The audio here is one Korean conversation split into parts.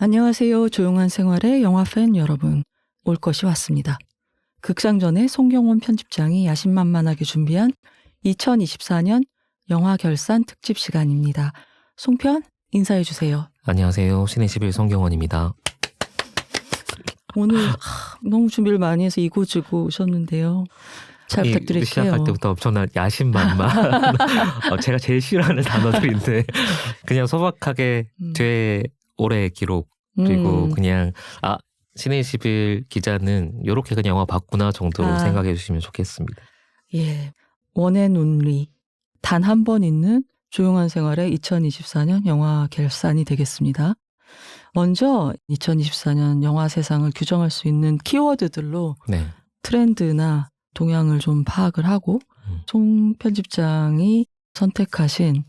안녕하세요. 조용한 생활의 영화팬 여러분. 올 것이 왔습니다. 극장 전에 송경원 편집장이 야심만만하게 준비한 2024년 영화 결산 특집 시간입니다. 송편 인사해 주세요. 안녕하세요. 신의 11 송경원입니다. 오늘 너무 준비를 많이 해서 이고지고 오셨는데요. 잘 부탁드릴게요. 시작할 때부터 엄청난 야심만만. 제가 제일 싫어하는 단어들인데 그냥 소박하게 제 올해의 기록 그리고 그냥 신의 11 기자는 이렇게 그냥 영화 봤구나 정도로 생각해 주시면 좋겠습니다. 예, 원앤온리 단 한 번 있는 조용한 생활의 2024년 영화 결산이 되겠습니다. 먼저 2024년 영화 세상을 규정할 수 있는 키워드들로 네. 트렌드나 동향을 좀 파악을 하고 송 편집장이 선택하신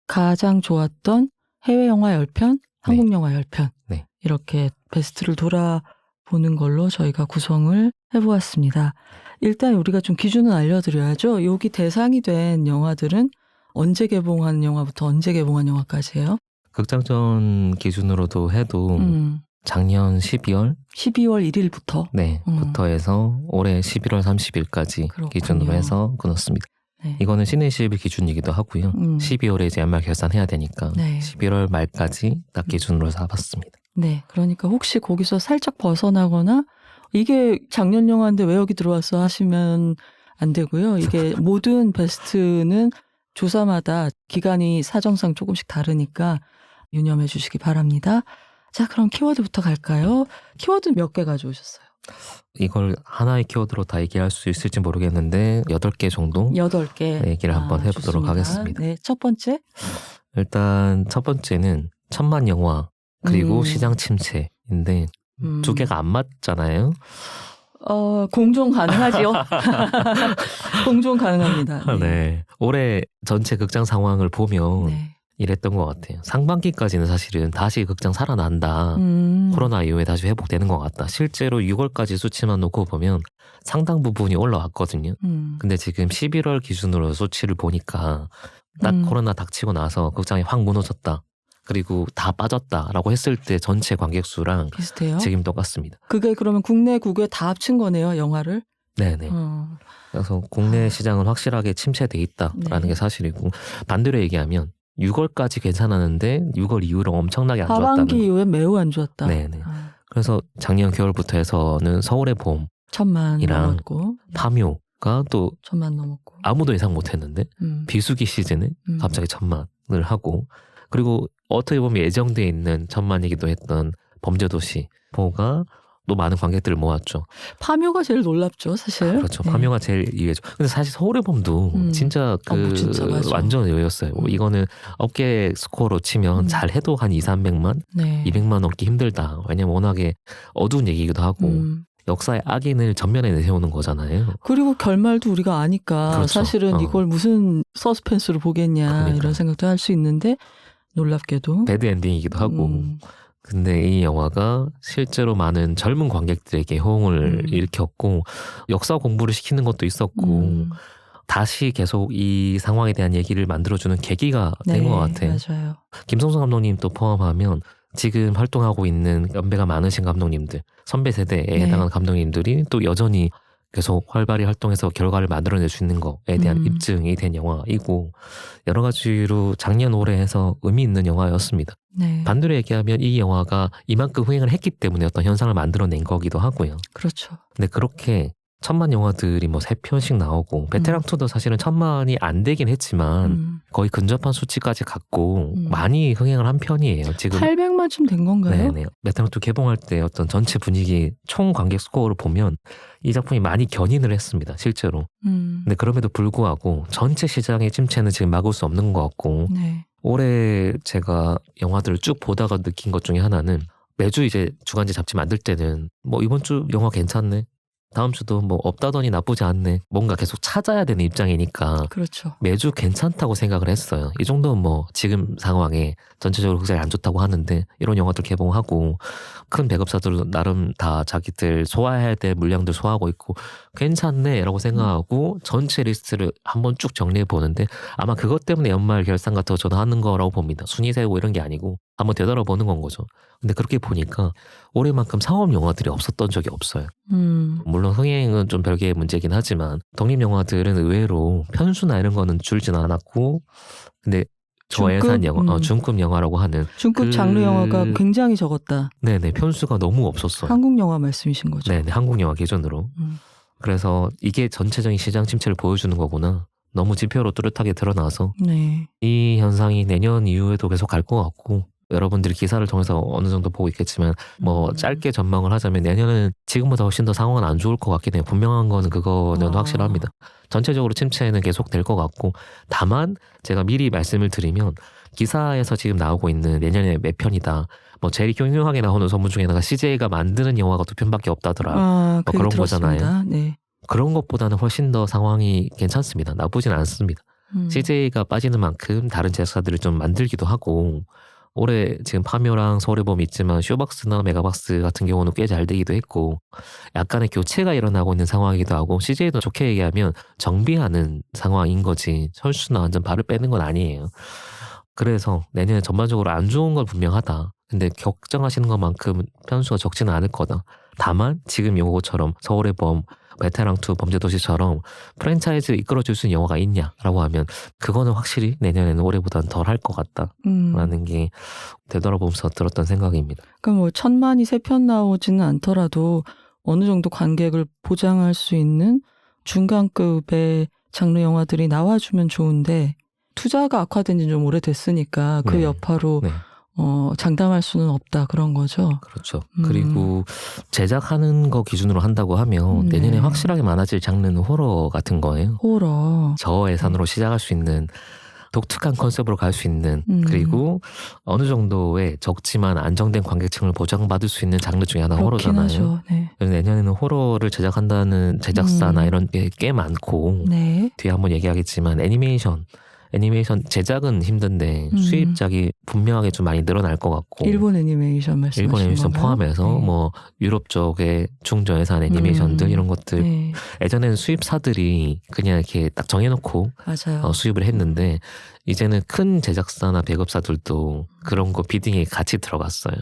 가장 좋았던 해외 영화 10편, 한국 영화 10편 네. 이렇게 베스트를 돌아보는 걸로 저희가 구성을 해보았습니다. 일단 우리가 좀 기준은 알려드려야죠. 여기 대상이 된 영화들은 언제 개봉한 영화부터 언제 개봉한 영화까지예요? 극장전 기준으로도 해도 작년 12월 1일부터 부터 해서 올해 11월 30일까지 그렇군요. 기준으로 해서 끊었습니다. 네. 이거는 신의 11 기준이기도 하고요. 12월에 이제 연말 결산해야 되니까 네. 11월 말까지 딱 기준으로 잡았습니다. 네, 그러니까 혹시 거기서 살짝 벗어나거나 이게 작년 영화인데 왜 여기 들어왔어 하시면 안 되고요. 이게 모든 베스트는 조사마다 기간이 사정상 조금씩 다르니까 유념해 주시기 바랍니다. 자, 그럼 키워드부터 갈까요? 키워드 몇 개 가져오셨어요? 이걸 하나의 키워드로 다 얘기할 수 있을지 모르겠는데 8개 정도 8개 얘기를 한번 해보도록 좋습니다. 하겠습니다. 네, 첫 번째 일단 첫 번째는 천만 영화 그리고 시장 침체인데 두 개가 안 맞잖아요. 공존 가능하지요? 공존 가능합니다. 네. 올해 전체 극장 상황을 보면 네. 이랬던 것 같아요. 상반기까지는 사실은 다시 극장 살아난다. 코로나 이후에 다시 회복되는 것 같다. 실제로 6월까지 수치만 놓고 보면 상당 부분이 올라왔거든요. 근데 지금 11월 기준으로 수치를 보니까 딱 코로나 닥치고 나서 극장이 확 무너졌다. 그리고 다 빠졌다라고 했을 때 전체 관객 수랑 비슷해요? 지금 똑같습니다. 그게 그러면 국내 국외 다 합친 거네요, 영화를? 네네. 그래서 국내 시장은 확실하게 침체돼 있다라는 네. 게 사실이고 반대로 얘기하면 6월까지 괜찮았는데 6월 이후로 엄청나게 안 좋았다는 하반기 거. 이후에 매우 안 좋았다. 네네. 그래서 작년 겨울부터 해서는 서울의 봄 1000만 이랑 넘었고 파묘가 또 1000만 넘었고 아무도 예상 못했는데 비수기 시즌에 갑자기 1000만을 하고 그리고 어떻게 보면 예정돼 있는 1000만이기도 했던 범죄도시 보가 또 많은 관객들을 모았죠. 파묘가 제일 놀랍죠, 사실. 그렇죠. 네. 파묘가 제일 이해죠. 근데 사실 서울의 봄도 진짜 진짜 맞아. 완전 의외였어요. 이거는 업계 스코어로 치면 잘 해도 한 200~300만, 네. 200만 넘기 힘들다. 왜냐면 워낙에 어두운 얘기이기도 하고 역사의 악인을 전면에 내세우는 거잖아요. 그리고 결말도 우리가 아니까 그렇죠. 사실은 이걸 무슨 서스펜스로 보겠냐 그러니까요. 이런 생각도 할 수 있는데 놀랍게도 배드 엔딩이기도 하고. 근데 이 영화가 실제로 많은 젊은 관객들에게 호응을 일으켰고 역사 공부를 시키는 것도 있었고 다시 계속 이 상황에 대한 얘기를 만들어주는 계기가 된 것 같아요. 맞아요. 김성수 감독님 또 포함하면 지금 활동하고 있는 연배가 많으신 감독님들, 선배 세대에 해당하는 감독님들이 또 여전히 계속 활발히 활동해서 결과를 만들어낼 수 있는 것에 대한 입증이 된 영화이고 여러 가지로 작년 올해 해서 의미 있는 영화였습니다. 네. 반대로 얘기하면 이 영화가 이만큼 흥행을 했기 때문에 어떤 현상을 만들어낸 거기도 하고요. 그렇죠. 근데 그렇게 1000만 영화들이 뭐 3편씩 나오고 베테랑2도 사실은 1000만이 안 되긴 했지만 거의 근접한 수치까지 갖고 많이 흥행을 한 편이에요. 지금 800만쯤 된 건가요? 네네. 베테랑2 개봉할 때 어떤 전체 분위기 총 관객 스코어를 보면 이 작품이 많이 견인을 했습니다. 실제로. 근데 그럼에도 불구하고 전체 시장의 침체는 지금 막을 수 없는 것 같고 네. 올해 제가 영화들을 쭉 보다가 느낀 것 중에 하나는 매주 이제 주간지 잡지 만들 때는 뭐 이번 주 영화 괜찮네. 다음 주도 뭐 없다더니 나쁘지 않네. 뭔가 계속 찾아야 되는 입장이니까 그렇죠. 매주 괜찮다고 생각을 했어요. 이 정도는 뭐 지금 상황에 전체적으로 극장이 안 좋다고 하는데 이런 영화들 개봉하고 큰 배급사들도 나름 다 자기들 소화해야 될 물량들 소화하고 있고 괜찮네 라고 생각하고 전체 리스트를 한번 쭉 정리해 보는데 아마 그것 때문에 연말 결산 같은 거 저도 하는 거라고 봅니다. 순위 세우고 이런 게 아니고 한번 되돌아보는 건 거죠. 근데 그렇게 보니까 올해만큼 상업 영화들이 없었던 적이 없어요. 물론 흥행은 좀 별개의 문제긴 하지만 독립 영화들은 의외로 편수나 이런 거는 줄지는 않았고, 근데 저예산 영화, 중급 영화라고 하는 중급 장르 영화가 굉장히 적었다. 네네, 편수가 너무 없었어요. 한국 영화 말씀이신 거죠? 네네, 한국 영화 기준으로. 그래서 이게 전체적인 시장 침체를 보여주는 거구나. 너무 지표로 뚜렷하게 드러나서 네. 이 현상이 내년 이후에도 계속 갈 것 같고, 여러분들이 기사를 통해서 어느 정도 보고 있겠지만 뭐 짧게 전망을 하자면 내년은 지금보다 훨씬 더 상황은 안 좋을 것 같긴 해요. 분명한 거는 그거는 확실합니다. 전체적으로 침체는 계속 될 것 같고, 다만 제가 미리 말씀을 드리면 기사에서 지금 나오고 있는 내년에 몇 편이다, 뭐 제일 흉흉하게 나오는 소문 중에다가 CJ가 만드는 영화가 2편밖에 없다더라, 뭐 그런 들었습니다. 거잖아요. 네. 그런 것보다는 훨씬 더 상황이 괜찮습니다. 나쁘진 않습니다. CJ가 빠지는 만큼 다른 제작사들을 좀 만들기도 하고, 올해 지금 파묘랑 서울의 봄 있지만 쇼박스나 메가박스 같은 경우는 꽤 잘 되기도 했고, 약간의 교체가 일어나고 있는 상황이기도 하고, CJ도 좋게 얘기하면 정비하는 상황인 거지 철수나 완전 발을 빼는 건 아니에요. 그래서 내년에 전반적으로 안 좋은 건 분명하다. 근데 걱정하시는 것만큼 편수가 적지는 않을 거다. 다만 지금 요거처럼 서울의 봄, 베테랑2, 범죄도시처럼 프랜차이즈 이끌어줄 수 있는 영화가 있냐라고 하면 그거는 확실히 내년에는 올해보다는 덜 할 것 같다라는 게 되돌아보면서 들었던 생각입니다. 그러니까 뭐 1000만이 3편 나오지는 않더라도 어느 정도 관객을 보장할 수 있는 중간급의 장르 영화들이 나와주면 좋은데, 투자가 악화된 지 좀 오래됐으니까 그 여파로 장담할 수는 없다, 그런 거죠. 그렇죠. 그리고 제작하는 거 기준으로 한다고 하면 내년에 확실하게 많아질 장르는 호러 같은 거예요. 호러. 저예산으로 시작할 수 있는, 독특한 컨셉으로 갈 수 있는, 그리고 어느 정도의 적지만 안정된 관객층을 보장받을 수 있는 장르 중에 하나가 호러잖아요. 네. 그래서 내년에는 호러를 제작한다는 제작사나 이런 게 꽤 많고, 네. 뒤에 한번 얘기하겠지만 애니메이션 제작은 힘든데 수입작이 분명하게 좀 많이 늘어날 것 같고, 일본 애니메이션 말씀하신 일본 애니메이션 건가요? 포함해서 네. 뭐 유럽 쪽의 중저예산 애니메이션들 이런 것들, 네. 예전에는 수입사들이 그냥 이렇게 딱 정해놓고 맞아요. 수입을 했는데 이제는 큰 제작사나 배급사들도 그런 거 비딩에 같이 들어갔어요.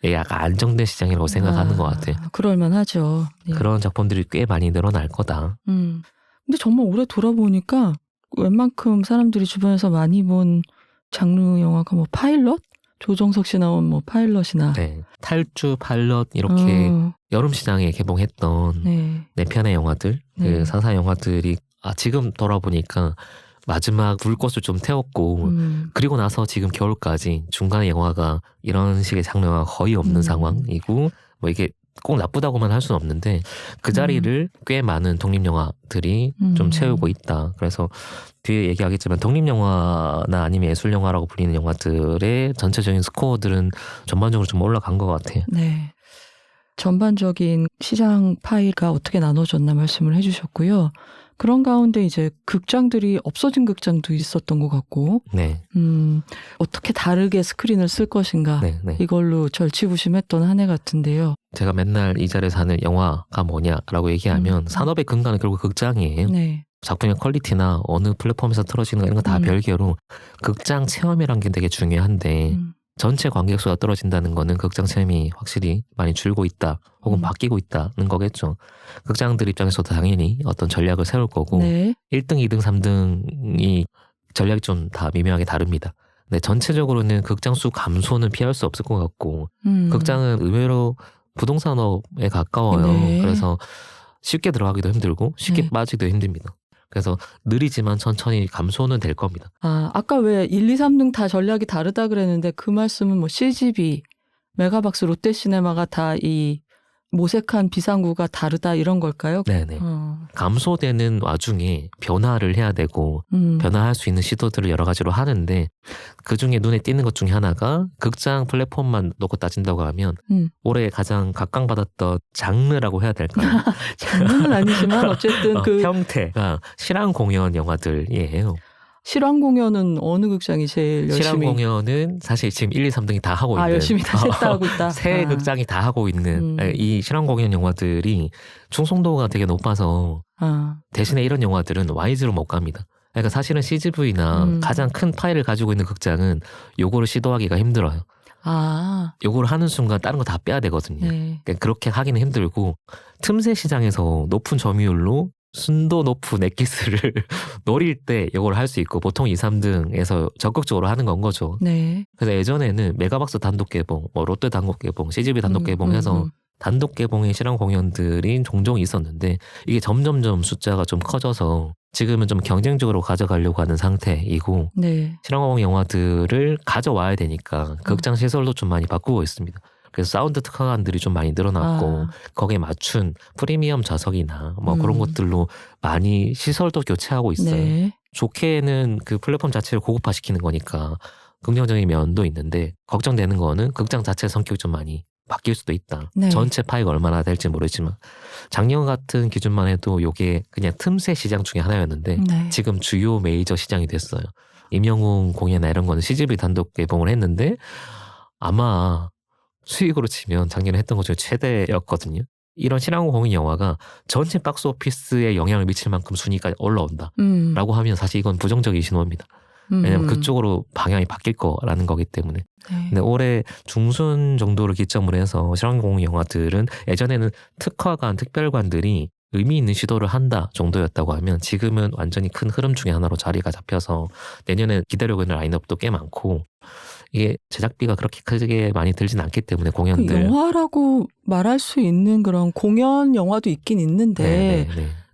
이게 약간 안정된 시장이라고 생각하는 것 같아요. 그럴만하죠. 네. 그런 작품들이 꽤 많이 늘어날 거다. 근데 정말 올해 돌아보니까 웬만큼 사람들이 주변에서 많이 본 장르 영화가 뭐 파일럿? 조정석 씨 나온 뭐 파일럿이나, 네. 탈주, 파일럿 이렇게 여름 시장에 개봉했던 네 편의 영화들, 그 사사 영화들이 지금 돌아보니까 마지막 불꽃을 좀 태웠고, 그리고 나서 지금 겨울까지 중간에 영화가 이런 식의 장르가 거의 없는 상황이고, 뭐 이게 꼭 나쁘다고만 할 수는 없는데 그 자리를 꽤 많은 독립영화들이 좀 채우고 있다. 그래서 뒤에 얘기하겠지만 독립영화나 아니면 예술영화라고 불리는 영화들의 전체적인 스코어들은 전반적으로 좀 올라간 것 같아요. 네. 전반적인 시장 파이가 어떻게 나눠졌나 말씀을 해주셨고요. 그런 가운데 이제 극장들이 없어진 극장도 있었던 것 같고, 네. 어떻게 다르게 스크린을 쓸 것인가, 이걸로 절치부심했던 한 해 같은데요. 제가 맨날 이 자리에서 하는 영화가 뭐냐라고 얘기하면 산업의 근간은 결국 극장이에요. 네. 작품의 퀄리티나 어느 플랫폼에서 틀어지는 거 이런 거 다 별개로 극장 체험이란 게 되게 중요한데 전체 관객수가 떨어진다는 거는 극장 체험이 확실히 많이 줄고 있다 혹은 바뀌고 있다는 거겠죠. 극장들 입장에서도 당연히 어떤 전략을 세울 거고 1등, 2등, 3등이 전략이 좀 다 미묘하게 다릅니다. 근데 전체적으로는 극장 수 감소는 피할 수 없을 것 같고 극장은 의외로 부동산업에 가까워요. 그래서 쉽게 들어가기도 힘들고 쉽게 빠지기도 힘듭니다. 그래서 느리지만 천천히 감소는 될 겁니다. 아까 왜 1, 2, 3등 다 전략이 다르다 그랬는데 그 말씀은 뭐 CGV, 메가박스, 롯데시네마가 다 이 모색한 비상구가 다르다 이런 걸까요? 네네. 감소되는 와중에 변화를 해야 되고 변화할 수 있는 시도들을 여러 가지로 하는데 그중에 눈에 띄는 것 중에 하나가 극장 플랫폼만 놓고 따진다고 하면 올해 가장 각광받았던 장르라고 해야 될까요? 장르는 아니지만 어쨌든 그 형태가 실황 공연 영화들이에요. 실황 공연은 어느 극장이 제일 열심히? 실황 공연은 사실 지금 1, 2, 3등이 다 하고 있는. 열심히 다 셋 다 하고 있다. 새 극장이 다 하고 있는 이 실황 공연 영화들이 충성도가 되게 높아서 대신에 이런 영화들은 와이즈로 못 갑니다. 그러니까 사실은 CGV나 가장 큰 파일을 가지고 있는 극장은 요거를 시도하기가 힘들어요. 요걸 하는 순간 다른 거 다 빼야 되거든요. 네. 그러니까 그렇게 하기는 힘들고 틈새 시장에서 높은 점유율로 순도 높은 엑기스를 노릴 때 이걸 할 수 있고 보통 2, 3등에서 적극적으로 하는 건 거죠. 네. 그래서 예전에는 메가박스 단독 개봉, 뭐 롯데 단독 개봉, CGV 단독 개봉해서 단독 개봉의 실황 공연들이 종종 있었는데 이게 점점점 숫자가 좀 커져서 지금은 좀 경쟁적으로 가져가려고 하는 상태이고 네. 실황 공연 영화들을 가져와야 되니까 극장 시설도 좀 많이 바꾸고 있습니다. 그래서 사운드 특화관들이 좀 많이 늘어났고 거기에 맞춘 프리미엄 좌석이나 뭐 그런 것들로 많이 시설도 교체하고 있어요. 네. 좋게는 그 플랫폼 자체를 고급화시키는 거니까 긍정적인 면도 있는데 걱정되는 거는 극장 자체 성격이 좀 많이 바뀔 수도 있다. 네. 전체 파이가 얼마나 될지 모르지만 작년 같은 기준만 해도 이게 그냥 틈새 시장 중에 하나였는데 네. 지금 주요 메이저 시장이 됐어요. 임영웅 공연이나 이런 거는 CGV 단독 개봉을 했는데 아마 수익으로 치면 작년에 했던 것 중에 최대였거든요. 이런 실황 공연 영화가 전체 박스 오피스에 영향을 미칠 만큼 순위가 올라온다 라고 하면 사실 이건 부정적인 신호입니다. 왜냐면 그쪽으로 방향이 바뀔 거라는 거기 때문에. 네. 근데 올해 중순 정도를 기점으로 해서 실황 공연 영화들은 예전에는 특화관, 특별관들이 의미 있는 시도를 한다 정도였다고 하면 지금은 완전히 큰 흐름 중에 하나로 자리가 잡혀서 내년에 기다리고 있는 라인업도 꽤 많고 이게 제작비가 그렇게 크게 많이 들진 않기 때문에 공연들. 그 영화라고 말할 수 있는 그런 공연 영화도 있긴 있는데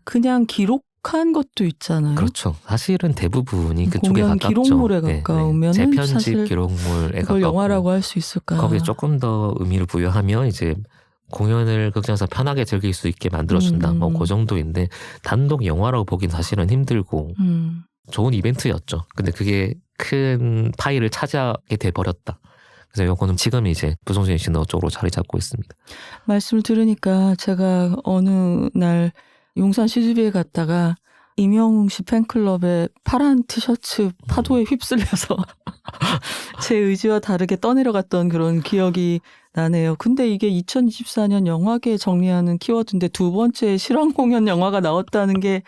그냥 기록한 것도 있잖아요. 그렇죠. 사실은 대부분이 그쪽에 공연 가깝죠. 기록물에 가까우면 재편집 사실 기록물에 그걸 가깝고 영화라고 할 수 있을까? 거기에 조금 더 의미를 부여하면 이제 공연을 극장에서 편하게 즐길 수 있게 만들어준다. 뭐 그 정도인데 단독 영화라고 보긴 사실은 힘들고 좋은 이벤트였죠. 근데 그게 큰 파일을 차지하게 돼버렸다. 그래서 요거는 지금 이제 부송진 신호 쪽으로 자리 잡고 있습니다. 말씀을 들으니까 제가 어느 날 용산 CGV에 갔다가 임영웅 씨 팬클럽에 파란 티셔츠 파도에 휩쓸려서 제 의지와 다르게 떠내려갔던 그런 기억이 나네요. 근데 이게 2024년 영화계 정리하는 키워드인데 두 번째 실황 공연 영화가 나왔다는 게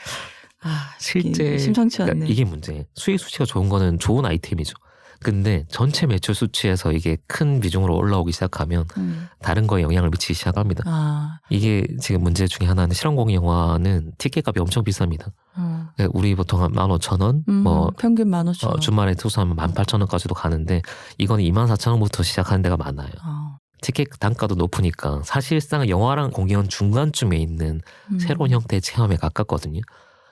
실제 심상치 않네. 그러니까 이게 문제예요. 수익 수치가 좋은 거는 좋은 아이템이죠. 근데 전체 매출 수치에서 이게 큰 비중으로 올라오기 시작하면 다른 거에 영향을 미치기 시작합니다. 이게 지금 문제 중에 하나는 실황공연 영화는 티켓값이 엄청 비쌉니다. 우리 보통 한 15,000원, 뭐 평균 15,000원, 주말에 투수하면 18,000원까지도 가는데 이거는 24,000원부터 시작하는 데가 많아요. 티켓 단가도 높으니까 사실상 영화랑 공연 중간쯤에 있는 새로운 형태의 체험에 가깝거든요.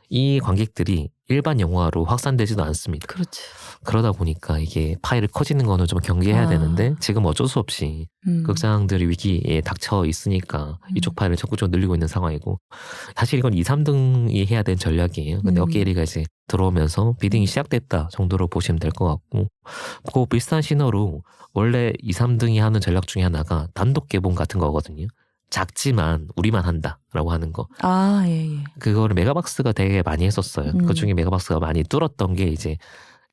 이 관객들이 일반 영화로 확산되지도 않습니다. 그렇지. 그러다 보니까 이게 파일이 커지는 거는 좀 경계해야 되는데 지금 어쩔 수 없이 극장들이 위기에 닥쳐 있으니까 이쪽 파일을 적극적으로 늘리고 있는 상황이고 사실 이건 2, 3등이 해야 되는 전략이에요. 근데 어깨리가 이제 들어오면서 비딩이 시작됐다 정도로 보시면 될 것 같고 그 비슷한 신호로 원래 2, 3등이 하는 전략 중에 하나가 단독 개봉 같은 거거든요. 작지만 우리만 한다라고 하는 거. 예. 그거를 메가박스가 되게 많이 했었어요. 그 중에 메가박스가 많이 뚫었던 게 이제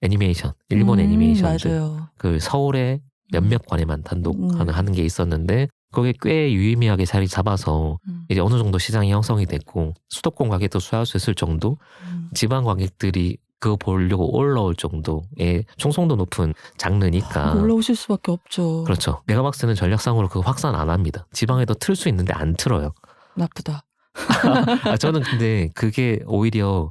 애니메이션, 일본 애니메이션들. 맞아요. 그 서울에 몇몇 관에만 단독 하는 게 있었는데 그게 꽤 유의미하게 자리 잡아서 이제 어느 정도 시장이 형성이 됐고 수도권 관객도 수용할 수 있을 정도, 지방 관객들이 그거 보려고 올라올 정도의 충성도 높은 장르니까 올라오실 수밖에 없죠. 그렇죠. 메가박스는 전략상으로 그거 확산 안 합니다. 지방에도 틀 수 있는데 안 틀어요. 나쁘다. 저는 근데 그게 오히려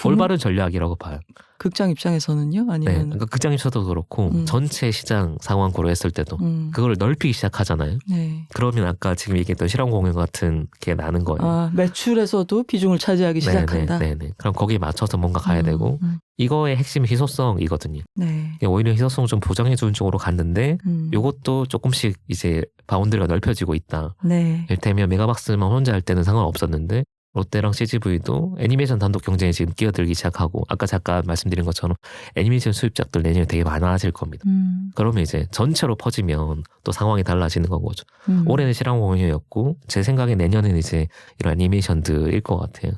올바른 전략이라고 봐요. 극장 입장에서는요? 아니면 네, 그러니까 극장 입장에서도 그렇고 전체 시장 상황 고려했을 때도 그걸 넓히기 시작하잖아요. 네. 그러면 아까 지금 얘기했던 실황 공연 같은 게 나는 거예요. 매출에서도 비중을 차지하기 시작한다. 네네. 그럼 거기에 맞춰서 뭔가 가야 되고 이거의 핵심 희소성이거든요. 네. 오히려 희소성을 좀 보장해 주는 쪽으로 갔는데 이것도 조금씩 이제 바운드리가 넓혀지고 있다. 네. 이를테면 메가박스만 혼자 할 때는 상관없었는데 롯데랑 CGV도 애니메이션 단독 경쟁에 지금 끼어들기 시작하고 아까 잠깐 말씀드린 것처럼 애니메이션 수입작들 내년에 되게 많아질 겁니다. 그러면 이제 전체로 퍼지면 또 상황이 달라지는 거죠. 올해는 실황 공연이었고 제 생각에 내년에는 이제 이런 애니메이션들일 것 같아요.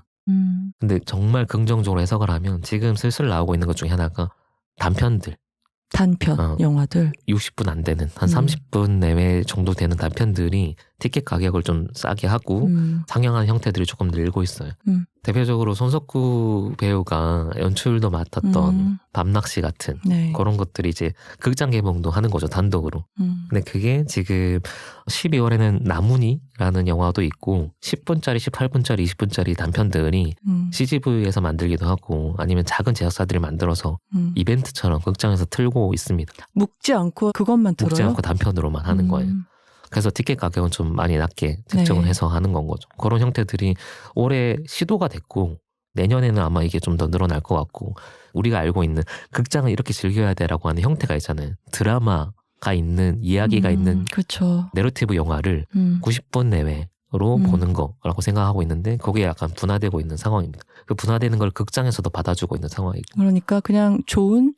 근데 정말 긍정적으로 해석을 하면 지금 슬슬 나오고 있는 것 중에 하나가 단편들. 영화들 60분 안 되는 한 30분 내외 정도 되는 단편들이 티켓 가격을 좀 싸게 하고 상영한 형태들이 조금 늘고 있어요. 대표적으로 손석구 배우가 연출도 맡았던 밤낚시 같은 네. 그런 것들이 이제 극장 개봉도 하는 거죠, 단독으로. 근데 그게 지금 12월에는 나문이라는 영화도 있고 10분짜리, 18분짜리, 20분짜리 단편들이 CGV에서 만들기도 하고 아니면 작은 제작사들이 만들어서 이벤트처럼 극장에서 틀고 있습니다. 묵지 않고 그것만 들어요? 묵지 않고 단편으로만 하는 거예요. 그래서 티켓 가격은 좀 많이 낮게 책정을 네. 해서 하는 건 거죠. 그런 형태들이 올해 시도가 됐고 내년에는 아마 이게 좀 더 늘어날 것 같고 우리가 알고 있는 극장을 이렇게 즐겨야 돼라고 하는 형태가 있잖아요. 드라마가 있는 이야기가 있는 그쵸. 내러티브 영화를 90분 내외로 보는 거라고 생각하고 있는데 거기에 약간 분화되고 있는 상황입니다. 그 분화되는 걸 극장에서도 받아주고 있는 상황이고. 그러니까 그냥 좋은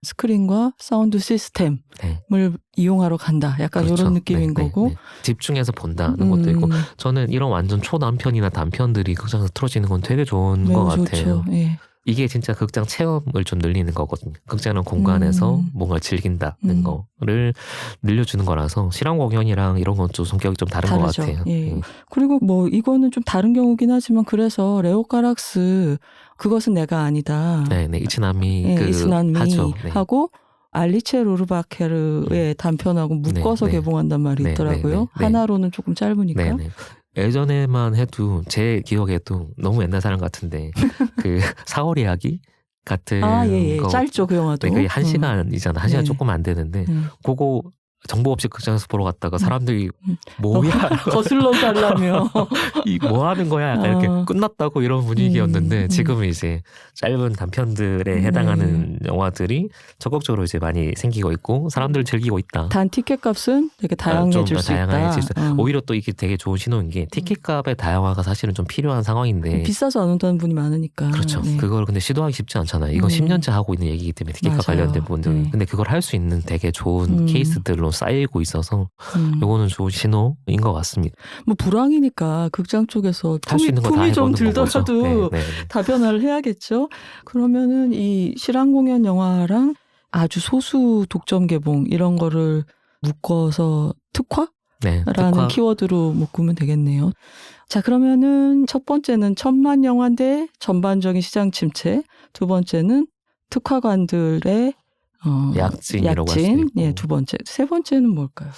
스크린과 사운드 시스템을 네. 이용하러 간다. 약간 그렇죠. 이런 느낌인 네, 거고. 네. 집중해서 본다는 것도 있고 저는 이런 완전 초단편이나 단편들이 극장에서 틀어지는 건 되게 좋은 것 같아요. 좋죠. 예. 이게 진짜 극장 체험을 좀 늘리는 거거든요. 극장은 공간에서 뭔가 즐긴다는 거를 늘려주는 거라서 실황 공연이랑 이런 건 좀 성격이 좀 다른 다르죠. 것 같아요. 예. 그리고 뭐 이거는 좀 다른 경우긴 하지만 그래서 레오 카락스 그것은 내가 아니다. 네, 이츠나미 예, 이츠나미 하죠. 네. 하고 알리체 로르바케르의 단편하고 묶어서 네. 개봉한단 말이 있더라고요. 네. 하나로는 조금 짧으니까. 네. 예전에만 해도 제 기억에도 너무 옛날 사람 같은데 그 4월 이야기 같은 거 짧죠 그 영화도. 네, 그게 1시간이잖아. 1시간 네. 조금 안 되는데 그거 정보 없이 극장에서 보러 갔다가 사람들이 뭐야 거슬러 살라며 이 뭐 하는 거야 약간 이렇게 끝났다고 이런 분위기였는데 지금은 이제 짧은 단편들에 해당하는 영화들이 적극적으로 이제 많이 생기고 있고 사람들 즐기고 있다. 단 티켓 값은 되게 다양해질 수 있다. 오히려 또 이게 되게 좋은 신호인 게 티켓 값의 다양화가 사실은 좀 필요한 상황인데 비싸서 안 온다는 분이 많으니까. 그렇죠. 네. 그걸 근데 시도하기 쉽지 않잖아요. 이건 10년째 하고 있는 얘기이기 때문에 티켓값 관련된 분들. 네. 근데 그걸 할 수 있는 되게 좋은 케이스들로 쌓이고 있어서 요거는 좋은 신호인 것 같습니다. 뭐 불황이니까 극장 쪽에서 품이 좀 들더라도 다변화를 해야겠죠. 그러면은 이 실황 공연 영화랑 아주 소수 독점 개봉 이런 거를 묶어서 특화라는 키워드로 묶으면 되겠네요. 자, 그러면은 첫 번째는 천만 영화인데 전반적인 시장 침체, 두 번째는 특화관들의 약진이라고 할 수 있고. 두 번째. 세 번째는 뭘까요?